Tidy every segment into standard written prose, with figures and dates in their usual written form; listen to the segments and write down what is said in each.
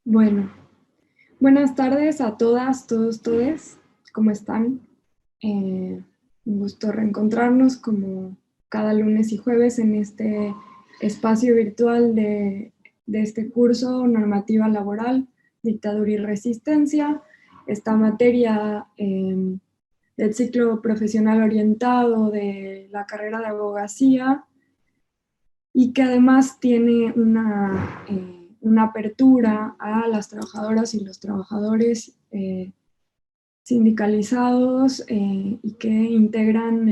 Bueno, buenas tardes a todas, todos, todes. ¿Cómo están? Un gusto reencontrarnos como cada lunes y jueves en este espacio virtual de este curso Normativa Laboral, Dictadura y Resistencia, esta materia del ciclo profesional orientado de la carrera de abogacía y que además tiene una apertura a las trabajadoras y los trabajadores sindicalizados y que integran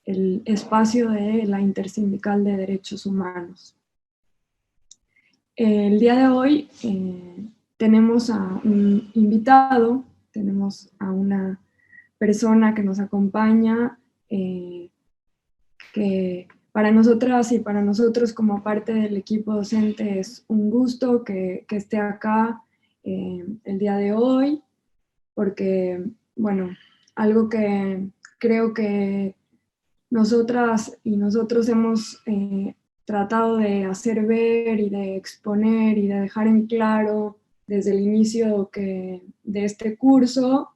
el espacio de la Intersindical de Derechos Humanos. El día de hoy tenemos a un invitado, tenemos a una persona que nos acompaña, que para nosotras y para nosotros como parte del equipo docente es un gusto que esté acá el día de hoy, porque, bueno, algo que creo que nosotras y nosotros hemos tratado de hacer ver y de exponer y de dejar en claro desde el inicio de este curso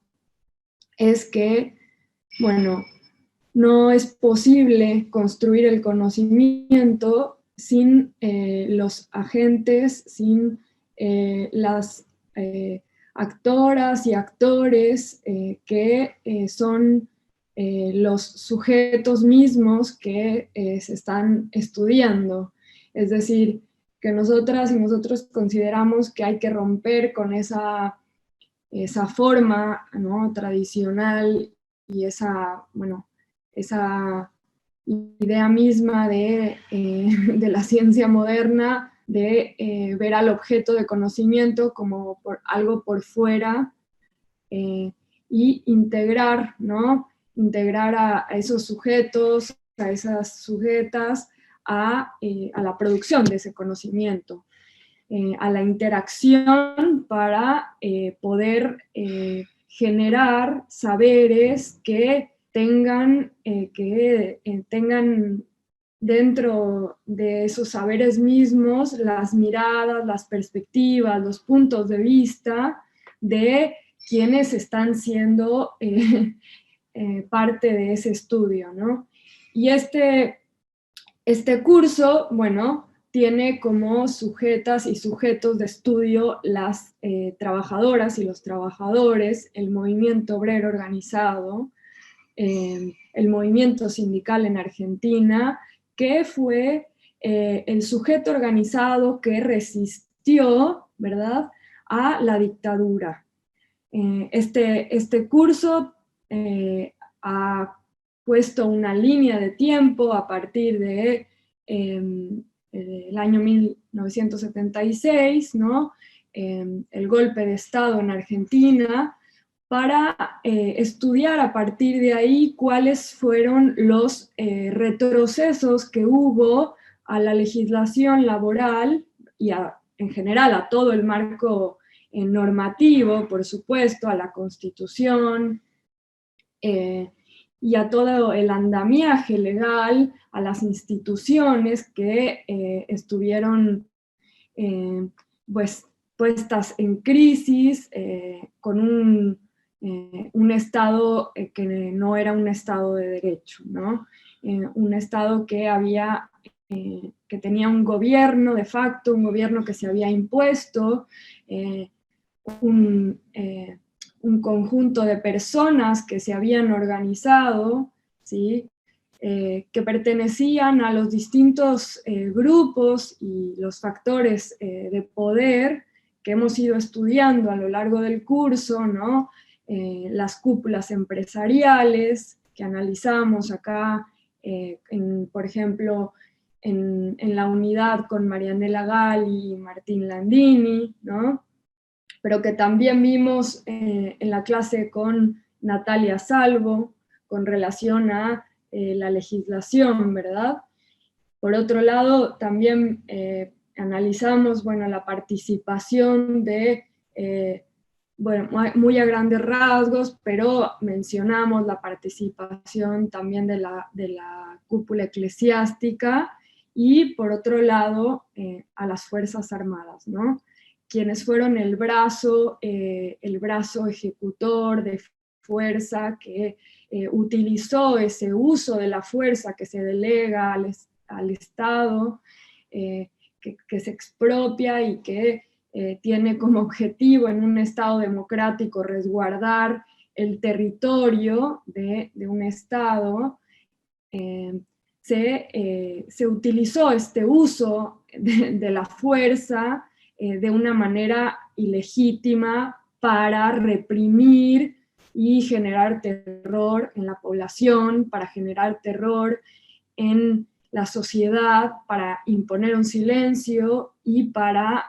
es que, bueno, no es posible construir el conocimiento sin los agentes, sin las actoras y actores que son los sujetos mismos que se están estudiando. Es decir, que nosotras y nosotros consideramos que hay que romper con esa forma, ¿no?, tradicional y esa idea misma de la ciencia moderna de ver al objeto de conocimiento como algo por fuera y integrar, ¿no? Integrar a esos sujetos, a esas sujetas, a la producción de ese conocimiento. A la interacción para poder generar saberes que tengan dentro de esos saberes mismos las miradas, las perspectivas, los puntos de vista de quienes están siendo parte de ese estudio, ¿no? Y este curso, bueno, tiene como sujetas y sujetos de estudio las trabajadoras y los trabajadores, el movimiento obrero organizado, el movimiento sindical en Argentina, que fue el sujeto organizado que resistió, ¿verdad?, a la dictadura. Este curso ha puesto una línea de tiempo a partir de el año 1976, ¿no? El golpe de Estado en Argentina, para estudiar a partir de ahí cuáles fueron los retrocesos que hubo a la legislación laboral y en general a todo el marco normativo, por supuesto, a la Constitución, y a todo el andamiaje legal, a las instituciones que estuvieron pues puestas en crisis, con un Estado que no era un Estado de derecho, ¿no? Un Estado que que tenía un gobierno de facto, un gobierno que se había impuesto, un conjunto de personas que se habían organizado, ¿sí?, que pertenecían a los distintos grupos y los factores de poder que hemos ido estudiando a lo largo del curso, ¿no? Las cúpulas empresariales que analizamos acá, por ejemplo, en la unidad con Marianela Gali y Martín Landini, ¿no?, pero que también vimos en la clase con Natalia Salvo, con relación a la legislación, ¿verdad? Por otro lado, también analizamos, bueno, la participación bueno, muy a grandes rasgos, pero mencionamos la participación también de la cúpula eclesiástica y, por otro lado, a las Fuerzas Armadas, ¿no? quienes fueron el brazo ejecutor de fuerza que utilizó ese uso de la fuerza que se delega al Estado, que se expropia y que tiene como objetivo en un Estado democrático resguardar el territorio de un Estado, se utilizó este uso de la fuerza de una manera ilegítima para reprimir y generar terror en la población, para generar terror en la sociedad, para imponer un silencio y para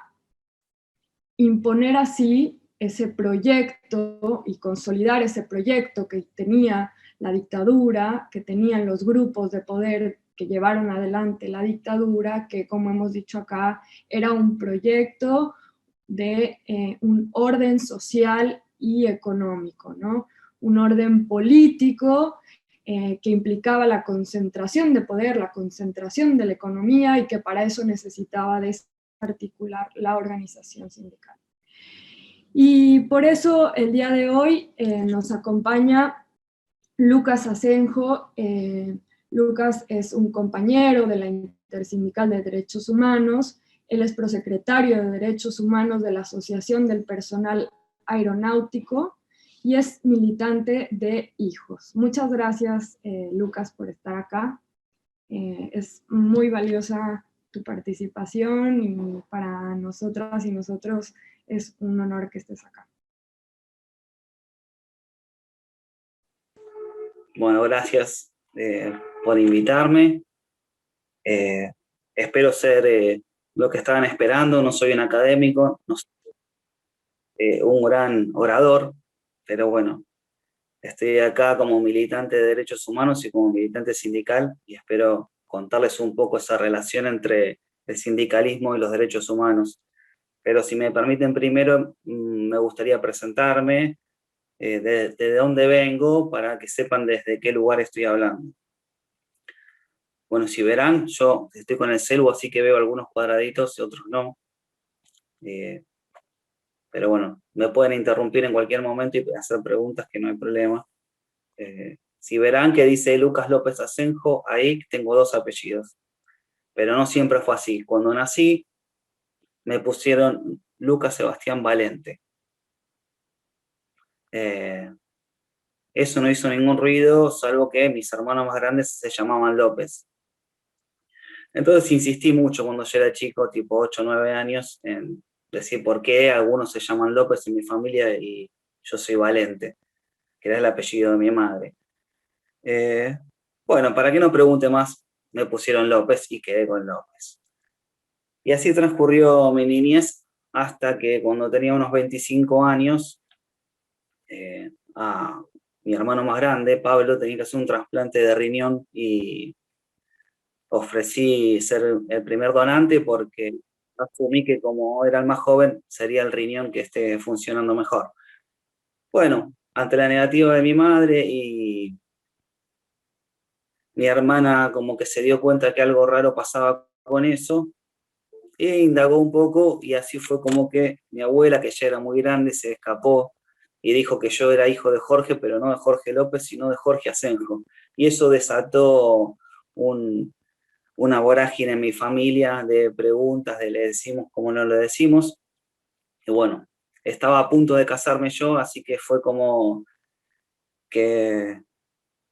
imponer así ese proyecto y consolidar ese proyecto que tenía la dictadura, que tenían los grupos de poder que llevaron adelante la dictadura, que como hemos dicho acá, era un proyecto de un orden social y económico, ¿no? Un orden político que implicaba la concentración de poder, la concentración de la economía y que para eso necesitaba desarticular la organización sindical. Y por eso el día de hoy nos acompaña Lucas Asenjo. Lucas es un compañero de la Intersindical de Derechos Humanos. Él es prosecretario de Derechos Humanos de la Asociación del Personal Aeronáutico y es militante de HIJOS. Muchas gracias, Lucas, por estar acá. Es muy valiosa tu participación y para nosotras y nosotros es un honor que estés acá. Bueno, gracias por invitarme. Espero ser lo que estaban esperando. No soy un académico, no soy un gran orador, pero bueno, estoy acá como militante de derechos humanos y como militante sindical y espero contarles un poco esa relación entre el sindicalismo y los derechos humanos. Pero si me permiten primero, me gustaría presentarme, de dónde vengo, para que sepan desde qué lugar estoy hablando. Bueno, si verán, yo estoy con el celu, así que veo algunos cuadraditos y otros no. Pero bueno, me pueden interrumpir en cualquier momento y hacer preguntas, que no hay problema. Si verán que dice Lucas López Asenjo, ahí tengo 2 apellidos. Pero no siempre fue así. Cuando nací, me pusieron Lucas Sebastián Valente. Eso no hizo ningún ruido, salvo que mis hermanos más grandes se llamaban López. Entonces insistí mucho cuando yo era chico, tipo 8 o 9 años, en decir por qué algunos se llaman López en mi familia y yo soy Valente, que era el apellido de mi madre. Bueno, para que no pregunte más, me pusieron López y quedé con López. Y así transcurrió mi niñez hasta que cuando tenía unos 25 años, a mi hermano más grande, Pablo, tenía que hacer un trasplante de riñón y ofrecí ser el primer donante porque asumí que como era el más joven, sería el riñón que esté funcionando mejor. Bueno, ante la negativa de mi madre y mi hermana como que se dio cuenta que algo raro pasaba con eso, e indagó un poco y así fue como que mi abuela, que ya era muy grande, se escapó y dijo que yo era hijo de Jorge, pero no de Jorge López, sino de Jorge Asenjo. Y eso desató una vorágine en mi familia de preguntas, de le decimos como no le decimos. Y bueno, estaba a punto de casarme yo, así que fue como que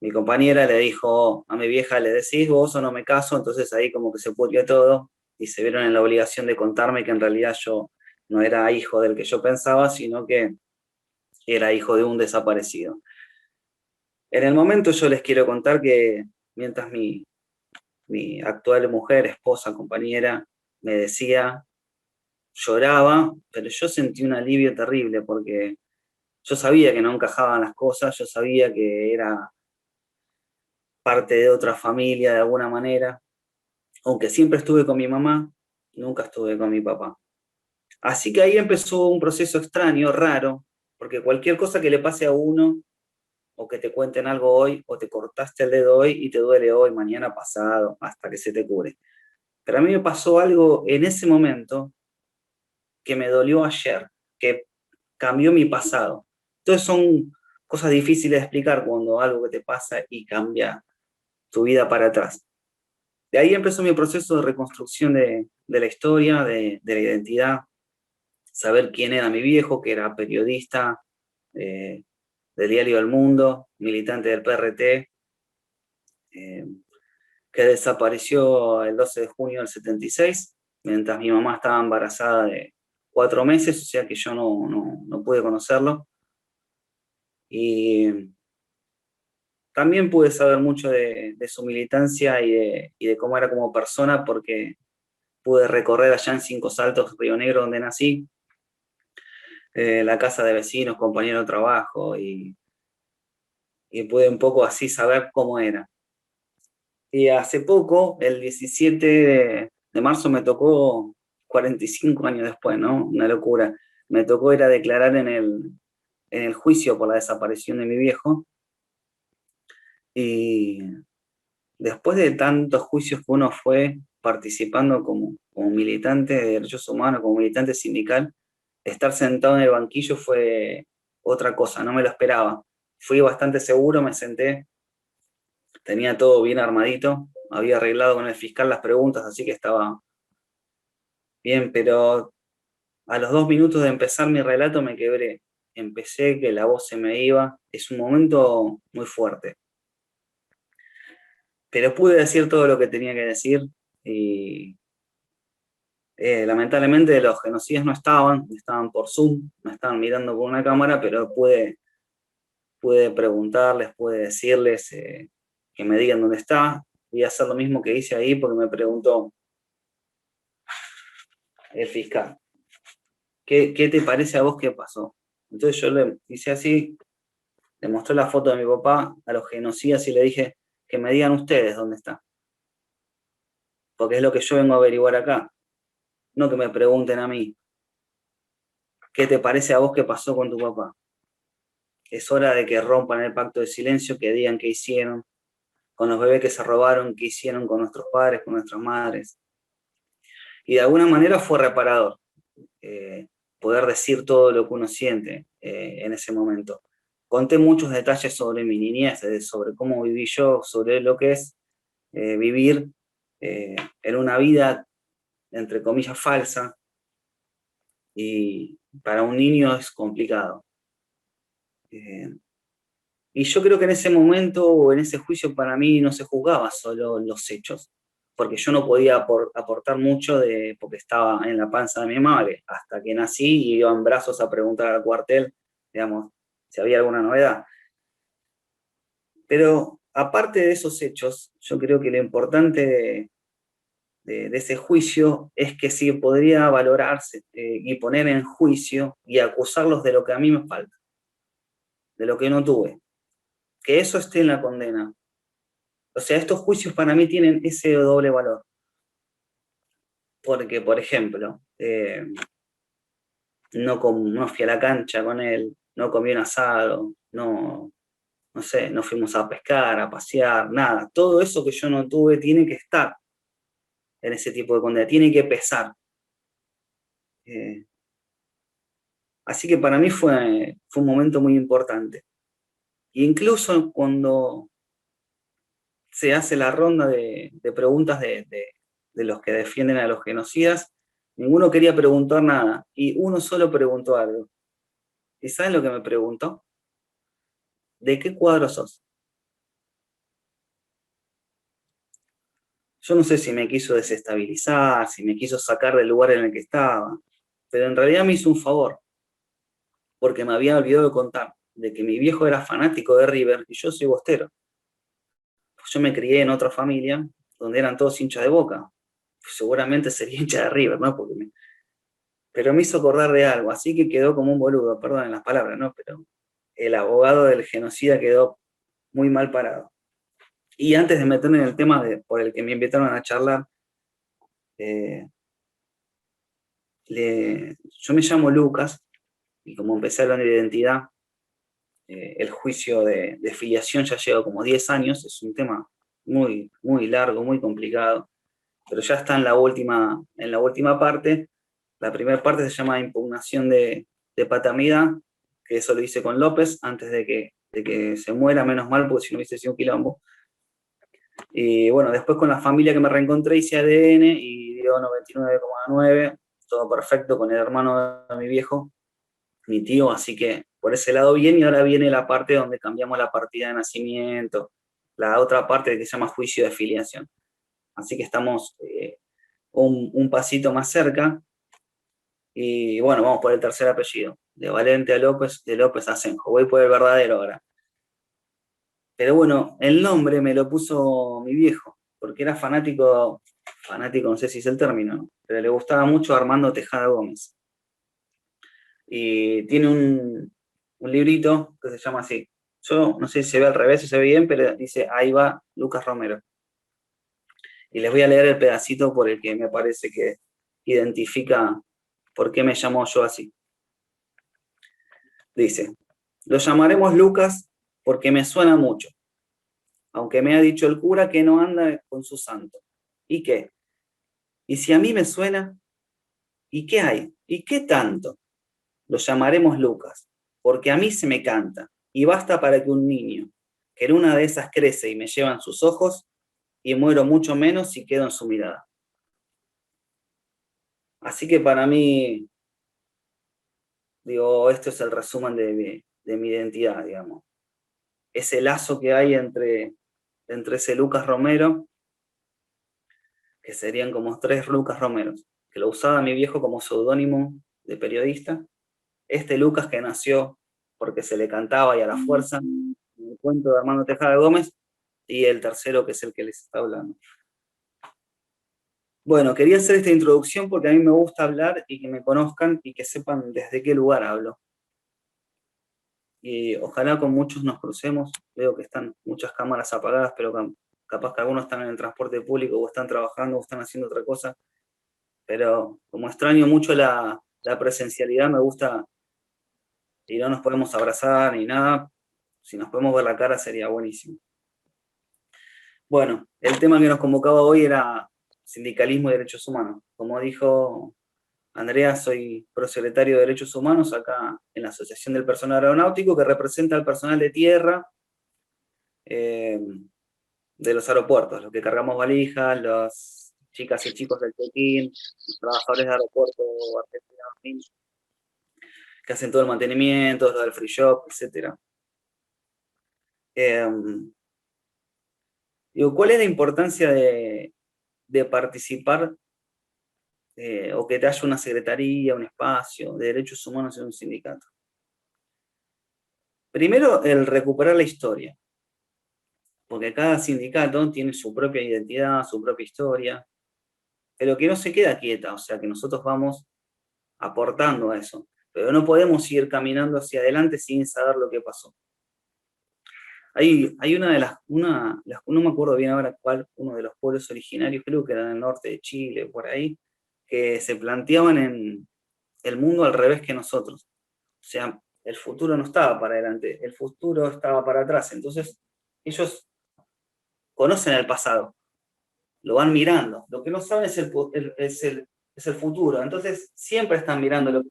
mi compañera le dijo a mi vieja, ¿le decís vos o no me caso? Entonces ahí como que se pudrió todo y se vieron en la obligación de contarme que en realidad yo no era hijo del que yo pensaba, sino que era hijo de un desaparecido. En el momento yo les quiero contar que mientras mi actual mujer, esposa, compañera, me decía, lloraba, pero yo sentí un alivio terrible porque yo sabía que no encajaban las cosas, yo sabía que era parte de otra familia de alguna manera, aunque siempre estuve con mi mamá, nunca estuve con mi papá. Así que ahí empezó un proceso extraño, raro, porque cualquier cosa que le pase a uno, o que te cuenten algo hoy, o te cortaste el dedo hoy y te duele hoy, mañana pasado, hasta que se te cure. Pero a mí me pasó algo en ese momento que me dolió ayer, que cambió mi pasado. Entonces son cosas difíciles de explicar cuando algo que te pasa y cambia tu vida para atrás. De ahí empezó mi proceso de reconstrucción de la historia, de la identidad, saber quién era mi viejo, que era periodista del diario El Mundo, militante del PRT, que desapareció el 12 de junio del 76, mientras mi mamá estaba embarazada de 4 meses, o sea que yo no pude conocerlo. Y también pude saber mucho de su militancia y de cómo era como persona, porque pude recorrer allá en Cinco Saltos, Río Negro, donde nací, la casa de vecinos, compañeros de trabajo, y pude un poco así saber cómo era. Y hace poco, el 17 de marzo, me tocó, 45 años después, ¿no? Una locura. Me tocó ir a declarar en el juicio por la desaparición de mi viejo. Y después de tantos juicios que uno fue participando como militante de derechos humanos, como militante sindical, estar sentado en el banquillo fue otra cosa, no me lo esperaba. Fui bastante seguro, me senté, tenía todo bien armadito, había arreglado con el fiscal las preguntas, así que estaba bien, pero a los 2 minutos de empezar mi relato me quebré. Empecé que la voz se me iba, es un momento muy fuerte. Pero pude decir todo lo que tenía que decir y lamentablemente los genocidas no estaban por Zoom, me estaban mirando por una cámara, pero pude preguntarles, pude decirles que me digan dónde está. Voy a hacer lo mismo que hice ahí porque me preguntó el fiscal, ¿qué te parece a vos que pasó? Entonces yo le hice así, le mostré la foto de mi papá a los genocidas y le dije que me digan ustedes dónde está, porque es lo que yo vengo a averiguar acá, no que me pregunten a mí, ¿qué te parece a vos que pasó con tu papá? Es hora de que rompan el pacto de silencio, que digan qué hicieron con los bebés que se robaron, qué hicieron con nuestros padres, con nuestras madres. Y de alguna manera fue reparador poder decir todo lo que uno siente en ese momento. Conté muchos detalles sobre mi niñez, sobre cómo viví yo, sobre lo que es vivir en una vida, entre comillas, falsa, y para un niño es complicado. Y yo creo que en ese momento o en ese juicio para mí no se juzgaba solo los hechos, porque yo no podía aportar mucho porque estaba en la panza de mi madre, hasta que nací y iba en brazos a preguntar al cuartel, digamos, si había alguna novedad. Pero aparte de esos hechos, yo creo que lo importante de ese juicio es que sí podría valorarse y poner en juicio y acusarlos de lo que a mí me falta, de lo que no tuve. Que eso esté en la condena. O sea, estos juicios para mí tienen ese doble valor. Porque, por ejemplo, no fui a la cancha con él, no comí un asado, no sé, no fuimos a pescar, a pasear, nada. Todo eso que yo no tuve tiene que estar en ese tipo de condena, tiene que pesar. Así que para mí fue un momento muy importante. E incluso cuando se hace la ronda de preguntas de los que defienden a los genocidas, ninguno quería preguntar nada, y uno solo preguntó algo. ¿Y saben lo que me preguntó? ¿De qué cuadro sos? Yo no sé si me quiso desestabilizar, si me quiso sacar del lugar en el que estaba, pero en realidad me hizo un favor, porque me había olvidado de contar de que mi viejo era fanático de River y yo soy bostero. Yo me crié en otra familia donde eran todos hinchas de Boca. Seguramente sería hincha de River, ¿no? Pero me hizo acordar de algo, así que quedó como un boludo, perdón en las palabras, ¿no? Pero el abogado del genocida quedó muy mal parado. Y antes de meterme en el tema por el que me invitaron a charlar, eh, yo me llamo Lucas, y como empecé hablando de identidad, el juicio de filiación ya lleva como 10 años, es un tema muy, muy largo, muy complicado, pero ya está en la última parte, La primera parte se llama impugnación de paternidad, que eso lo hice con López antes de que se muera, menos mal, porque si no hubiese sido un quilombo. Y bueno, después con la familia que me reencontré hice ADN y dio 99,9, todo perfecto con el hermano de mi viejo, mi tío, así que por ese lado bien, y ahora viene la parte donde cambiamos la partida de nacimiento, la otra parte que se llama juicio de filiación. Así que estamos un pasito más cerca, y bueno, vamos por el tercer apellido, de Valente a López, de López a Asenjo. Voy por el verdadero ahora. Pero bueno, el nombre me lo puso mi viejo, porque era fanático, no sé si es el término, ¿no? Pero le gustaba mucho Armando Tejada Gómez. Y tiene un librito que se llama así. Yo no sé si se ve al revés o se ve bien, pero dice, ahí va Lucas Romero. Y les voy a leer el pedacito por el que me parece que identifica por qué me llamo yo así. Dice, lo llamaremos Lucas porque me suena mucho, aunque me ha dicho el cura que no anda con su santo. ¿Y qué? ¿Y si a mí me suena? ¿Y qué hay? ¿Y qué tanto? Lo llamaremos Lucas, porque a mí se me canta, y basta para que un niño, que en una de esas crece y me llevan sus ojos, y muero mucho menos si quedo en su mirada. Así que para mí, digo, esto es el resumen de mi identidad, digamos. Ese lazo que hay entre ese Lucas Romero, que serían como 3 Lucas Romeros, que lo usaba mi viejo como seudónimo de periodista. Este Lucas que nació porque se le cantaba y a la fuerza, en el cuento de Armando Tejada Gómez, y el tercero que es el que les está hablando. Bueno, quería hacer esta introducción porque a mí me gusta hablar y que me conozcan y que sepan desde qué lugar hablo. Y ojalá con muchos nos crucemos. Veo que están muchas cámaras apagadas, pero capaz que algunos están en el transporte público o están trabajando o están haciendo otra cosa. Pero como extraño mucho la presencialidad, me gusta, y no nos podemos abrazar ni nada, si nos podemos ver la cara sería buenísimo. Bueno, el tema que nos convocaba hoy era sindicalismo y derechos humanos. Como dijo Andrea, soy prosecretario de Derechos Humanos acá en la Asociación del Personal Aeronáutico, que representa al personal de tierra de los aeropuertos, los que cargamos valijas, las chicas y chicos del check-in, los trabajadores de aeropuerto argentinos, que hacen todo el mantenimiento, lo del free shop, etc. Digo, ¿cuál es la importancia de participar o que te haya una secretaría, un espacio de derechos humanos en un sindicato? Primero, el recuperar la historia, porque cada sindicato tiene su propia identidad, su propia historia, pero que no se queda quieta, o sea, que nosotros vamos aportando a eso, pero no podemos ir caminando hacia adelante sin saber lo que pasó. Hay una de las, no me acuerdo bien ahora cuál, uno de los pueblos originarios, creo que era en el norte de Chile, por ahí, que se planteaban en el mundo al revés que nosotros. O sea, el futuro no estaba para adelante, el futuro estaba para atrás. Entonces, ellos conocen el pasado, lo van mirando. Lo que no saben es el futuro. Entonces, siempre están mirando lo que...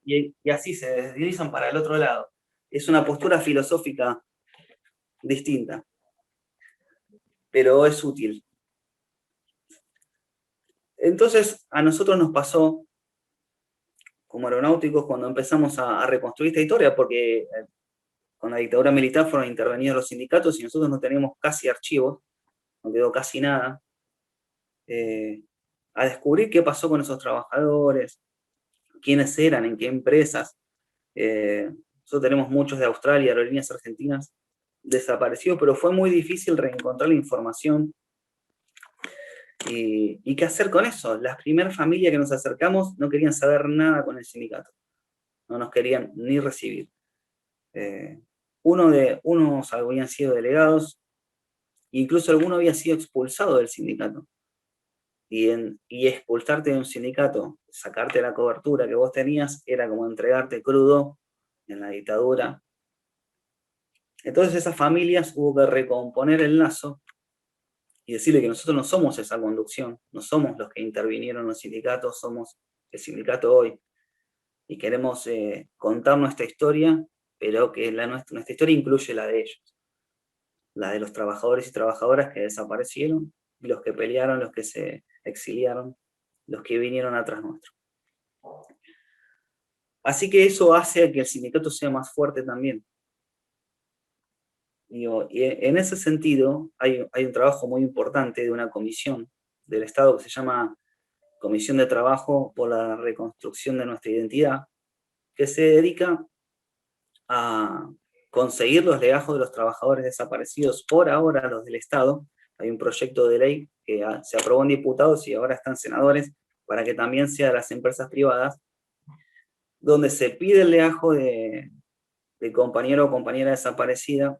Y así se deslizan para el otro lado. Es una postura filosófica distinta, pero es útil. Entonces, a nosotros nos pasó, como aeronáuticos, cuando empezamos a reconstruir esta historia, porque con la dictadura militar fueron intervenidos los sindicatos y nosotros no teníamos casi archivos, no quedó casi nada, a descubrir qué pasó con esos trabajadores, quiénes eran, en qué empresas. Nosotros tenemos muchos de Australia, aerolíneas argentinas desaparecidos, pero fue muy difícil reencontrar la información. ¿Y qué hacer con eso? Las primeras familias que nos acercamos no querían saber nada con el sindicato, no nos querían ni recibir. Unos habían sido delegados, incluso alguno había sido expulsado del sindicato. Y expulsarte de un sindicato, sacarte la cobertura que vos tenías, era como entregarte crudo en la dictadura. Entonces esas familias hubo que recomponer el lazo y decirle que nosotros no somos esa conducción, no somos los que intervinieron en los sindicatos, somos el sindicato hoy, y queremos contar nuestra historia, pero que nuestra historia incluye la de ellos, la de los trabajadores y trabajadoras que desaparecieron, los que pelearon, los que se exiliaron, los que vinieron atrás nuestro. Así que eso hace que el sindicato sea más fuerte también. Y en ese sentido hay un trabajo muy importante de una comisión del Estado que se llama Comisión de Trabajo por la Reconstrucción de Nuestra Identidad, que se dedica a conseguir los legajos de los trabajadores desaparecidos, por ahora los del Estado. Hay un proyecto de ley que se aprobó en diputados y ahora están senadores, para que también sea de las empresas privadas, donde se pide el legajo de compañero o compañera desaparecida,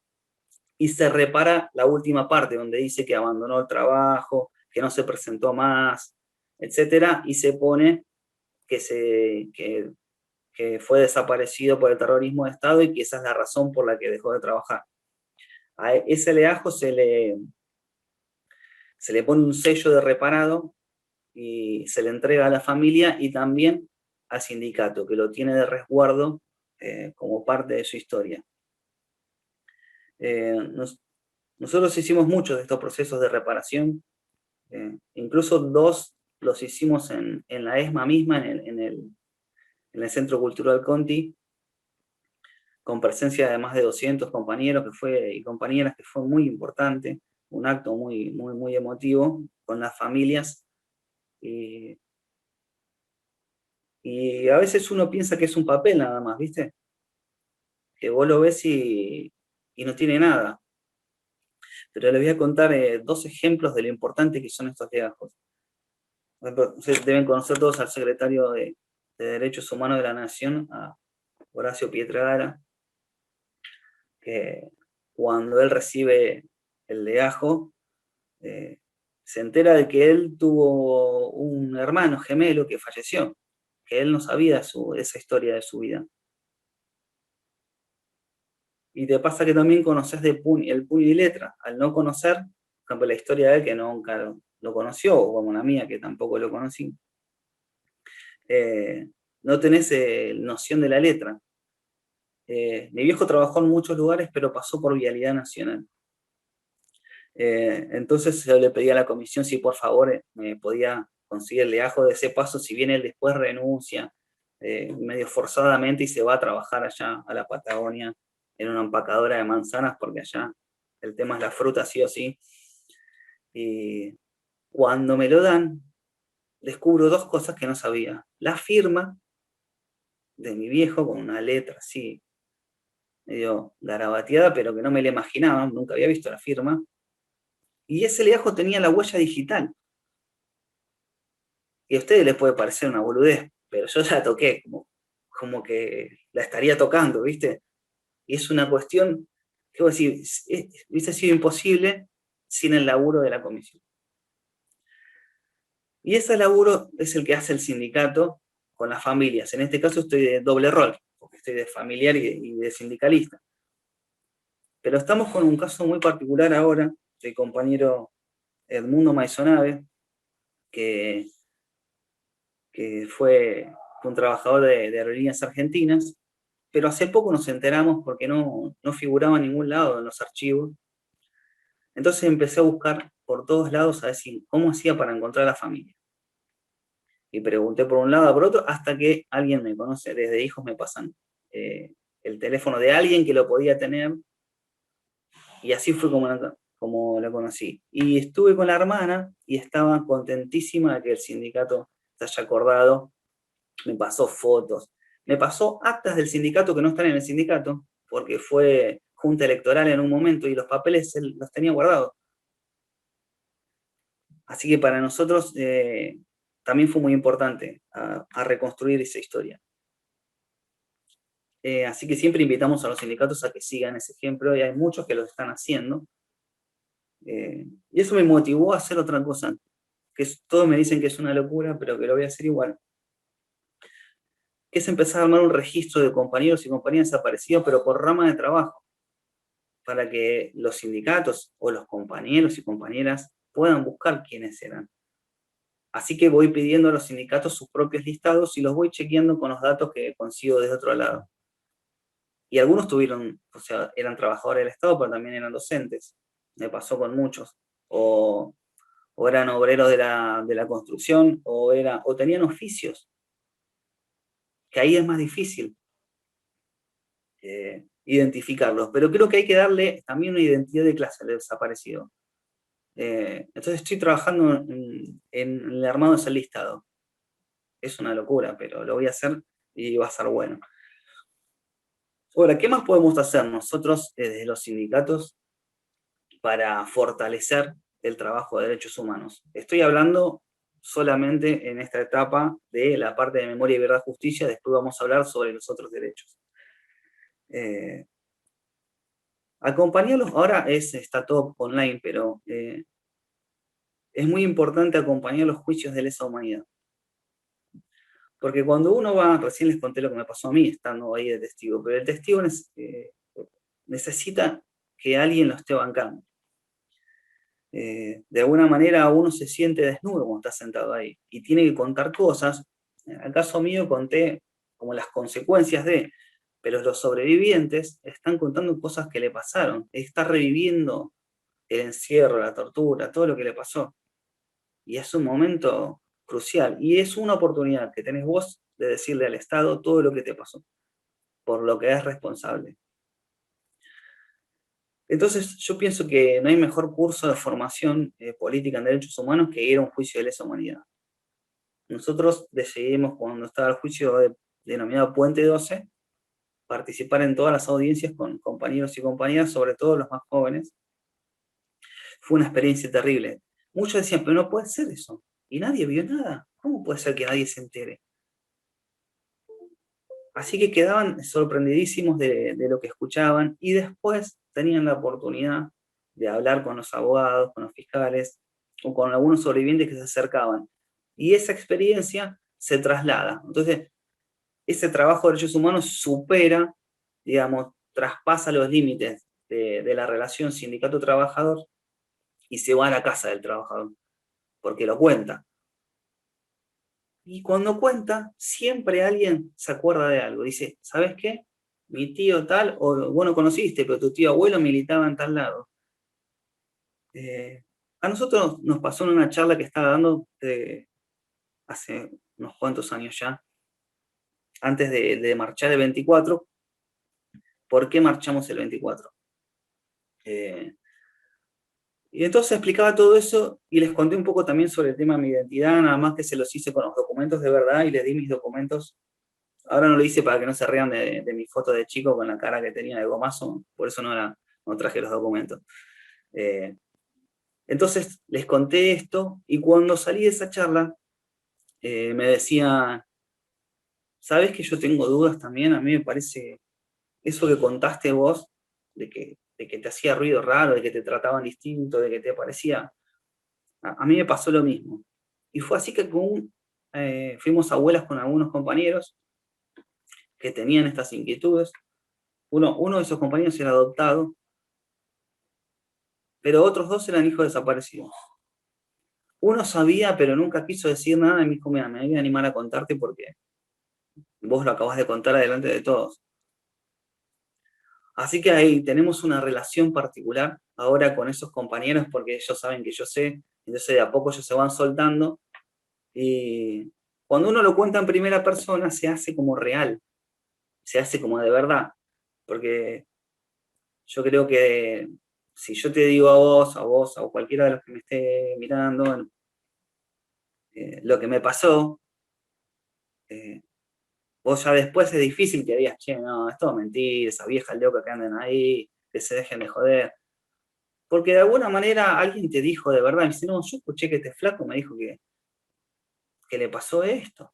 y se repara la última parte, donde dice que abandonó el trabajo, que no se presentó más, etcétera, y se pone que fue desaparecido por el terrorismo de Estado y que esa es la razón por la que dejó de trabajar. A ese legajo se le pone un sello de reparado y se le entrega a la familia y también al sindicato, que lo tiene de resguardo como parte de su historia. Nosotros hicimos muchos de estos procesos de reparación, incluso 2 los hicimos en la ESMA misma, en el Centro Cultural Conti, con presencia de más de 200 compañeros y compañeras, que fue muy importante, un acto muy, muy, muy emotivo con las familias. Y a veces uno piensa que es un papel nada más, ¿viste? Que vos lo ves y no tiene nada. Pero les voy a contar 2 ejemplos de lo importante que son estos legajos. Ustedes deben conocer todos al secretario de Derechos Humanos de la Nación, a Horacio Pietragara, que cuando él recibe el legajo, se entera de que él tuvo un hermano gemelo que falleció, que él no sabía esa historia de su vida. Y te pasa que también conoces el puño y letra. Al no conocer, por ejemplo, la historia de él, que nunca lo conoció, o como la mía, que tampoco lo conocí, no tenés noción de la letra. Mi viejo trabajó en muchos lugares, pero pasó por Vialidad Nacional. Entonces yo le pedí a la comisión si por favor me podía conseguir el legajo de ese paso, si bien él después renuncia medio forzadamente y se va a trabajar allá a la Patagonia en una empacadora de manzanas, porque allá el tema es la fruta sí o sí. Y cuando me lo dan, descubro 2 cosas que no sabía. La firma de mi viejo con una letra así, medio garabateada, pero que no me la imaginaba, nunca había visto la firma. Y ese legajo tenía la huella digital. Y a ustedes les puede parecer una boludez, pero yo ya la toqué, como que la estaría tocando, ¿viste? Y es una cuestión que vos decís, hubiese sido imposible sin el laburo de la comisión. Y ese laburo es el que hace el sindicato con las familias. En este caso estoy de doble rol, porque estoy de familiar y de sindicalista. Pero estamos con un caso muy particular ahora, del compañero Edmundo Maisonave, que fue un trabajador de Aerolíneas Argentinas, pero hace poco nos enteramos porque no figuraba en ningún lado en los archivos. Entonces empecé a buscar por todos lados a decir cómo hacía para encontrar a la familia. Y pregunté por un lado, por otro, hasta que alguien me conoce, desde hijos me pasan el teléfono de alguien que lo podía tener, y así fue como la conocí. Y estuve con la hermana y estaba contentísima de que el sindicato se haya acordado. Me pasó fotos, me pasó actas del sindicato que no están en el sindicato, porque fue junta electoral en un momento y los papeles él los tenía guardados. Así que para nosotros también fue muy importante a reconstruir esa historia. Así que siempre invitamos a los sindicatos a que sigan ese ejemplo, y hay muchos que lo están haciendo. Y eso me motivó a hacer otra cosa, que todos me dicen que es una locura, pero que lo voy a hacer igual, que es empezar a armar un registro de compañeros y compañeras desaparecidos, pero por rama de trabajo, para que los sindicatos o los compañeros y compañeras puedan buscar quiénes eran. Así que voy pidiendo a los sindicatos sus propios listados y los voy chequeando con los datos que consigo desde otro lado. Y algunos tuvieron, o sea, eran trabajadores del Estado, pero también eran docentes. Me pasó con muchos. O eran obreros de la construcción, o tenían oficios, que ahí es más difícil identificarlos. Pero creo que hay que darle también una identidad de clase al desaparecido. Entonces estoy trabajando en el armado de ese listado. Es una locura, pero lo voy a hacer y va a ser bueno. Ahora, ¿qué más podemos hacer nosotros desde los sindicatos para fortalecer el trabajo de derechos humanos? Estoy hablando solamente en esta etapa de la parte de memoria y verdad justicia, después vamos a hablar sobre los otros derechos. Acompañarlos, ahora está todo online, pero es muy importante acompañar los juicios de lesa humanidad. Porque cuando uno va, recién les conté lo que me pasó a mí, estando ahí de testigo, pero el testigo necesita que alguien lo esté bancando. De alguna manera uno se siente desnudo cuando está sentado ahí y tiene que contar cosas. En el caso mío conté como las consecuencias pero los sobrevivientes están contando cosas que le pasaron, está reviviendo el encierro, la tortura, todo lo que le pasó. Y es un momento crucial y es una oportunidad que tenés vos de decirle al Estado todo lo que te pasó, por lo que es responsable. Entonces, yo pienso que no hay mejor curso de formación política en derechos humanos que ir a un juicio de lesa humanidad. Nosotros decidimos, cuando estaba el juicio denominado Puente 12, participar en todas las audiencias con compañeros y compañeras, sobre todo los más jóvenes. Fue una experiencia terrible. Muchos decían, pero no puede ser eso. Y nadie vio nada. ¿Cómo puede ser que nadie se entere? Así que quedaban sorprendidísimos de lo que escuchaban y después tenían la oportunidad de hablar con los abogados, con los fiscales o con algunos sobrevivientes que se acercaban. Y esa experiencia se traslada. Entonces, ese trabajo de derechos humanos supera, digamos, traspasa los límites de la relación sindicato-trabajador y se va a la casa del trabajador, porque lo cuenta. Y cuando cuenta, siempre alguien se acuerda de algo. Dice, ¿sabes qué? Mi tío tal, o vos no conociste, pero tu tío abuelo militaba en tal lado. A nosotros nos pasó en una charla que estaba dando hace unos cuantos años ya, antes de marchar el 24. ¿Por qué marchamos el 24? Y entonces explicaba todo eso y les conté un poco también sobre el tema de mi identidad, nada más que se los hice con los documentos de verdad y les di mis documentos. Ahora no lo hice para que no se rían de mi foto de chico con la cara que tenía de gomazo, por eso no traje los documentos. Entonces les conté esto y cuando salí de esa charla me decía, ¿sabes que yo tengo dudas también? A mí me parece eso que contaste vos, de que te hacía ruido raro, de que te trataban distinto, de que te parecía... A mí me pasó lo mismo. Y fue así que fuimos abuelas con algunos compañeros que tenían estas inquietudes. Uno de esos compañeros era adoptado, pero otros dos eran hijos desaparecidos. Uno sabía, pero nunca quiso decir nada, y me dijo, mira, me voy a animar a contarte porque vos lo acabas de contar adelante de todos. Así que ahí tenemos una relación particular ahora con esos compañeros porque ellos saben que yo sé, entonces de a poco ellos se van soltando y cuando uno lo cuenta en primera persona se hace como real, se hace como de verdad, porque yo creo que si yo te digo a vos, a cualquiera de los que me esté mirando, lo que me pasó, vos ya después es difícil que digas, che, no, es todo mentira, esa vieja loca que andan ahí, que se dejen de joder. Porque de alguna manera alguien te dijo de verdad, me dice, no, yo escuché que este flaco me dijo que le pasó esto.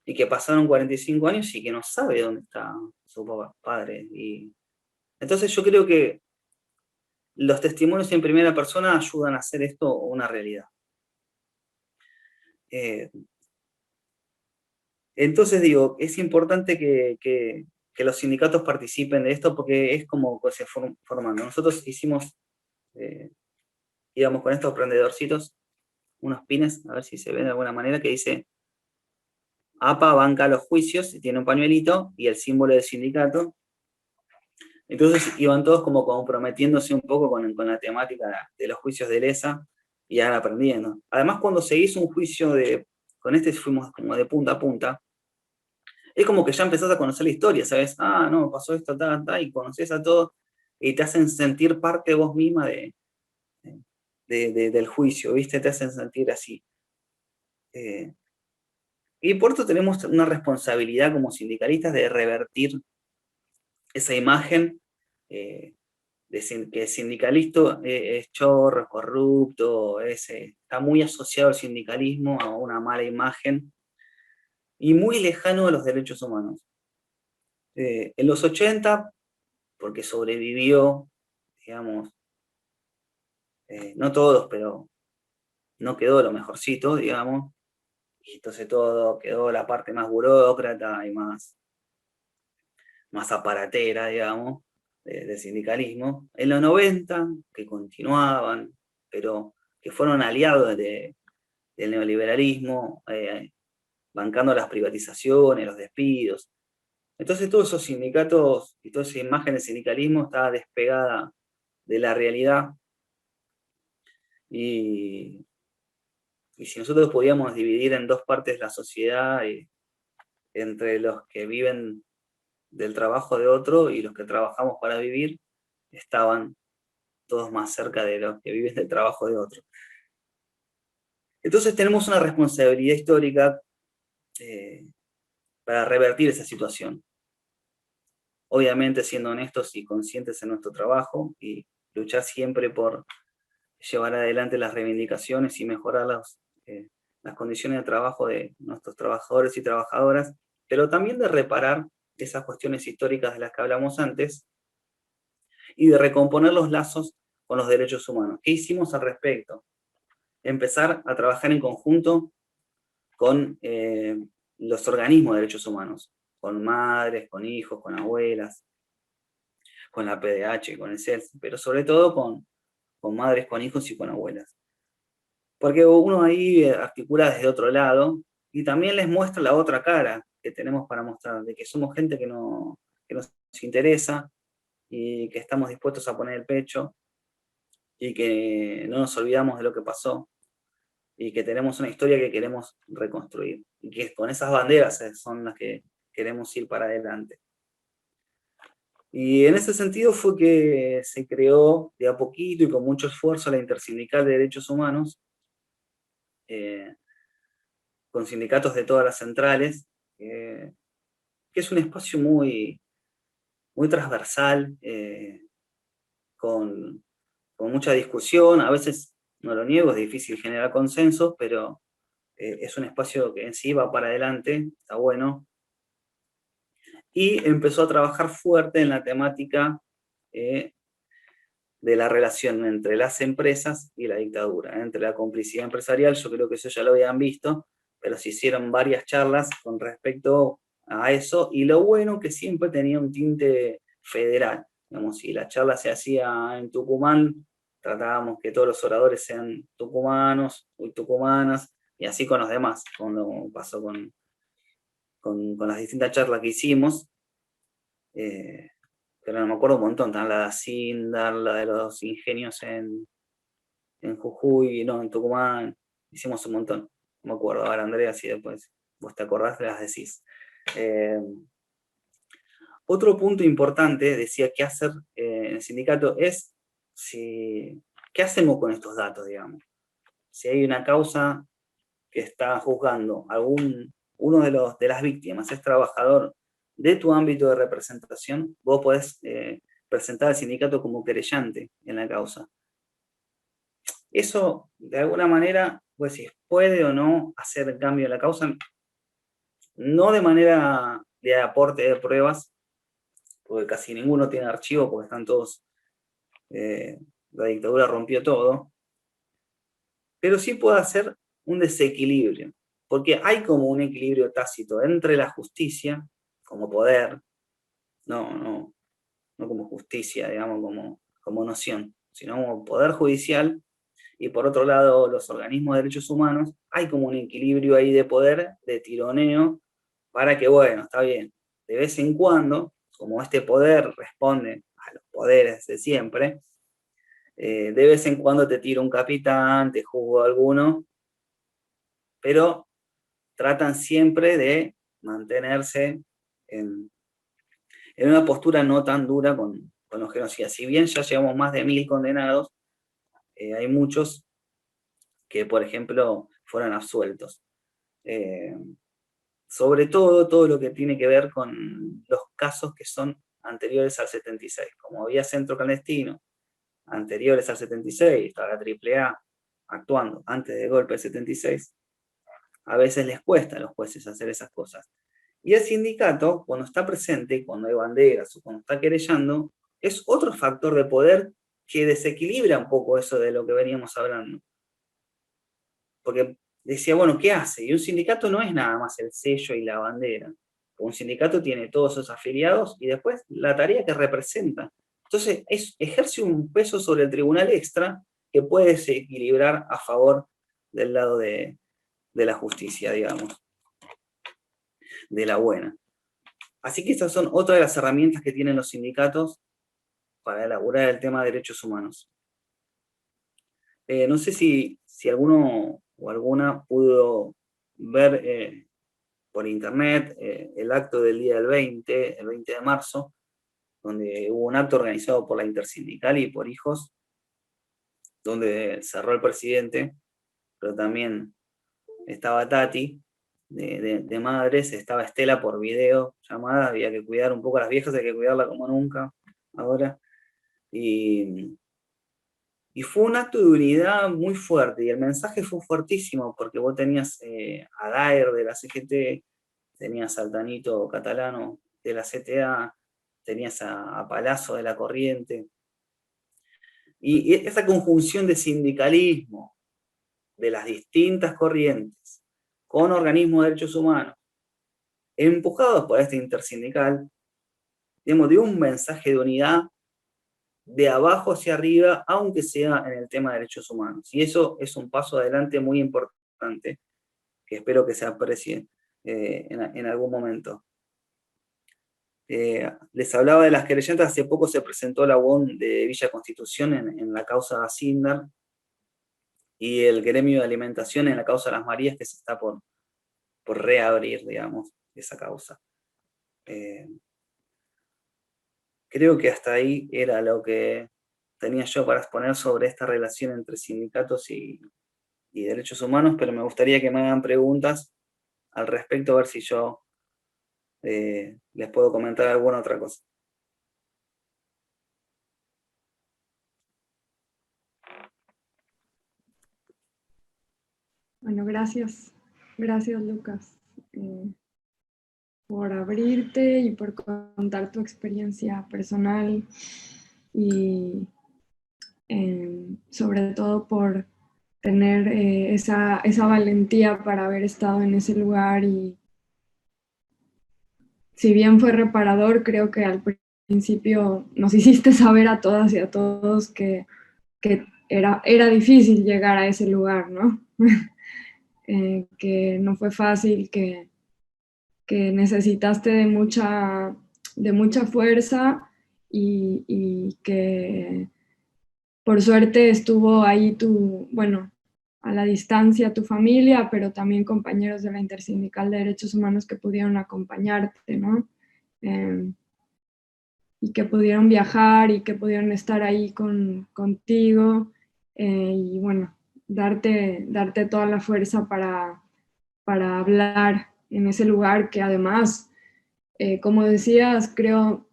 Y que pasaron 45 años y que no sabe dónde está su padre. Y entonces yo creo que los testimonios en primera persona ayudan a hacer esto una realidad. Entonces digo, es importante que los sindicatos participen de esto porque es como que se formando. Nosotros íbamos con estos emprendedorcitos unos pines, a ver si se ve de alguna manera, que dice APA banca los juicios, y tiene un pañuelito y el símbolo del sindicato. Entonces iban todos como comprometiéndose un poco con la temática de los juicios de lesa y ya aprendiendo. Además, cuando se hizo un juicio con este fuimos como de punta a punta, es como que ya empezás a conocer la historia, ¿sabes? Ah, no, pasó esto, y conoces a todos y te hacen sentir parte vos misma del juicio, ¿viste? Te hacen sentir así. Y por eso tenemos una responsabilidad como sindicalistas de revertir esa imagen eh, que el sindicalista es chorro, es corrupto, está muy asociado al sindicalismo a una mala imagen y muy lejano de los derechos humanos. En los 80, porque sobrevivió, digamos, no todos, pero no quedó lo mejorcito, digamos, y entonces todo quedó la parte más burócrata y más aparatera, digamos, del sindicalismo. En los 90, que continuaban, pero que fueron aliados del neoliberalismo, bancando las privatizaciones, los despidos. Entonces todos esos sindicatos y toda esa imagen del sindicalismo estaba despegada de la realidad y si nosotros podíamos dividir en dos partes la sociedad, entre los que viven del trabajo de otro y los que trabajamos para vivir, estaban todos más cerca de los que viven del trabajo de otro. Entonces tenemos una responsabilidad histórica para revertir esa situación. Obviamente siendo honestos y conscientes en nuestro trabajo y luchar siempre por llevar adelante las reivindicaciones y mejorar las condiciones de trabajo de nuestros trabajadores y trabajadoras, pero también de reparar esas cuestiones históricas de las que hablamos antes y de recomponer los lazos con los derechos humanos. ¿Qué hicimos al respecto? Empezar a trabajar en conjunto con los organismos de derechos humanos, con madres, con hijos, con abuelas, con la PDH, con el CELS, pero sobre todo con madres, con hijos y con abuelas. Porque uno ahí articula desde otro lado y también les muestra la otra cara que tenemos para mostrar, de que somos gente que nos interesa y que estamos dispuestos a poner el pecho y que no nos olvidamos de lo que pasó y que tenemos una historia que queremos reconstruir y que con esas banderas son las que queremos ir para adelante. Y en ese sentido fue que se creó de a poquito y con mucho esfuerzo la Intersindical de Derechos Humanos, con sindicatos de todas las centrales, que es un espacio muy, muy transversal, con mucha discusión, a veces, no lo niego, es difícil generar consensos, pero es un espacio que en sí va para adelante, está bueno, y empezó a trabajar fuerte en la temática de la relación entre las empresas y la dictadura, entre la complicidad empresarial. Yo creo que eso ya lo habían visto, pero se hicieron varias charlas con respecto a eso, y lo bueno que siempre tenía un tinte federal. Digamos, si la charla se hacía en Tucumán, tratábamos que todos los oradores sean tucumanos y tucumanas, y así con los demás, cuando pasó con las distintas charlas que hicimos. Pero no me acuerdo un montón, la de Sindar, la de los ingenios en Jujuy, no, en Tucumán, hicimos un montón. No me acuerdo, ahora Andrea, si después vos te acordás, te las decís. Otro punto importante, decía, qué hacer en el sindicato es, ¿qué hacemos con estos datos, digamos? Si hay una causa que está juzgando uno de las víctimas, es trabajador de tu ámbito de representación, vos podés presentar al sindicato como querellante en la causa. Eso, de alguna manera, pues si puede o no hacer cambio en la causa, no de manera de aporte de pruebas, porque casi ninguno tiene archivo, porque están todos, la dictadura rompió todo, pero sí puede hacer un desequilibrio, porque hay como un equilibrio tácito entre la justicia como poder, no como justicia, digamos, como noción, sino como poder judicial y por otro lado los organismos de derechos humanos, hay como un equilibrio ahí de poder, de tironeo, para que, bueno, está bien, de vez en cuando, como este poder responde a los poderes de siempre, de vez en cuando te tira un capitán, te juzgo alguno, pero tratan siempre de mantenerse en una postura no tan dura con los genocidas. Si bien ya llevamos más de 1000 condenados, hay muchos que, por ejemplo, fueron absueltos. Sobre todo lo que tiene que ver con los casos que son anteriores al 76. Como había centro clandestino anteriores al 76, estaba la AAA actuando antes del golpe del 76, a veces les cuesta a los jueces hacer esas cosas. Y el sindicato, cuando está presente, cuando hay banderas o cuando está querellando, es otro factor de poder que desequilibra un poco eso de lo que veníamos hablando. Porque decía, bueno, ¿qué hace? Y un sindicato no es nada más el sello y la bandera. Un sindicato tiene todos sus afiliados y después la tarea que representa. Entonces, ejerce un peso sobre el tribunal extra que puede desequilibrar a favor del lado de la justicia, digamos, de la buena. Así que estas son otras de las herramientas que tienen los sindicatos para elaborar el tema de derechos humanos. No sé si alguno o alguna pudo ver por internet el acto del día del 20 de marzo, donde hubo un acto organizado por la Intersindical y por Hijos, donde cerró el presidente, pero también estaba Tati, de madres, estaba Estela por video llamada, había que cuidar un poco a las viejas, hay que cuidarla como nunca ahora, y fue un acto de unidad muy fuerte, y el mensaje fue fuertísimo, porque vos tenías a Daer de la CGT, tenías al Tanito Catalano de la CTA, tenías a Palazzo de la Corriente, y esa conjunción de sindicalismo de las distintas corrientes con organismos de derechos humanos, empujados por este intersindical, digamos, dio un mensaje de unidad de abajo hacia arriba, aunque sea en el tema de derechos humanos. Y eso es un paso adelante muy importante, que espero que se aprecie en algún momento. Les hablaba de las querellantes, hace poco se presentó la UON de Villa Constitución en la causa Sindar, y el gremio de alimentación en la causa de Las Marías, que se está por reabrir, digamos, esa causa. Creo que hasta ahí era lo que tenía yo para exponer sobre esta relación entre sindicatos y derechos humanos, pero me gustaría que me hagan preguntas al respecto, a ver si yo les puedo comentar alguna otra cosa. Bueno, gracias. Gracias, Lucas, por abrirte y por contar tu experiencia personal y sobre todo por tener esa valentía para haber estado en ese lugar. Y si bien fue reparador, creo que al principio nos hiciste saber a todas y a todos que era difícil llegar a ese lugar, ¿no? Que no fue fácil, que necesitaste de mucha fuerza y que por suerte estuvo ahí a la distancia tu familia, pero también compañeros de la Intersindical de Derechos Humanos que pudieron acompañarte, ¿no? Y que pudieron viajar y que pudieron estar ahí contigo, y bueno, darte toda la fuerza para hablar en ese lugar que además, como decías, creo,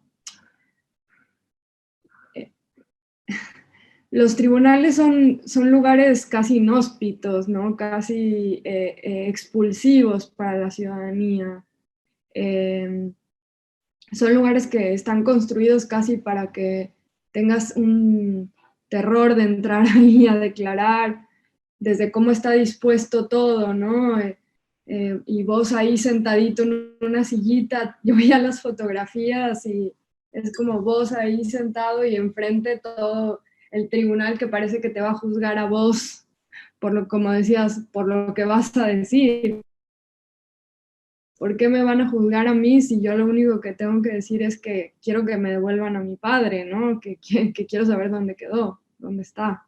los tribunales son lugares casi inhóspitos, ¿no? Casi expulsivos para la ciudadanía. Son lugares que están construidos casi para que tengas un terror de entrar ahí a declarar, desde cómo está dispuesto todo, ¿no? Y vos ahí sentadito en una sillita, yo veía las fotografías y es como vos ahí sentado y enfrente todo el tribunal que parece que te va a juzgar a vos por lo, como decías, por lo que vas a decir. ¿Por qué me van a juzgar a mí si yo lo único que tengo que decir es que quiero que me devuelvan a mi padre, ¿no? Que quiero saber dónde quedó, dónde está,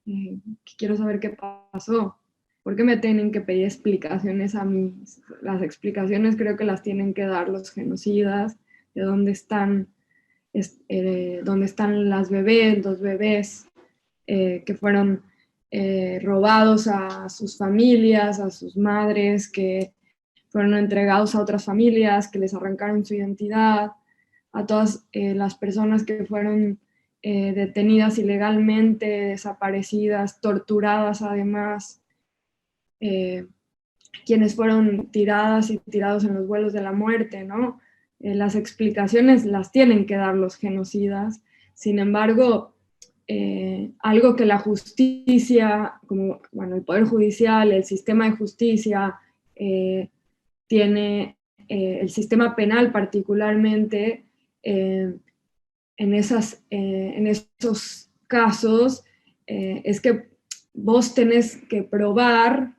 que quiero saber qué pasó. ¿Por qué me tienen que pedir explicaciones a mí? Las explicaciones creo que las tienen que dar los genocidas, de dónde están los bebés que fueron robados a sus familias, a sus madres, que fueron entregados a otras familias, que les arrancaron su identidad, a todas las personas que fueron detenidas ilegalmente, desaparecidas, torturadas además, quienes fueron tiradas y tirados en los vuelos de la muerte, ¿no? Las explicaciones las tienen que dar los genocidas, sin embargo, algo que la justicia, como bueno, el Poder Judicial, el sistema de justicia, tiene el sistema penal particularmente, en esos casos, es que vos tenés que probar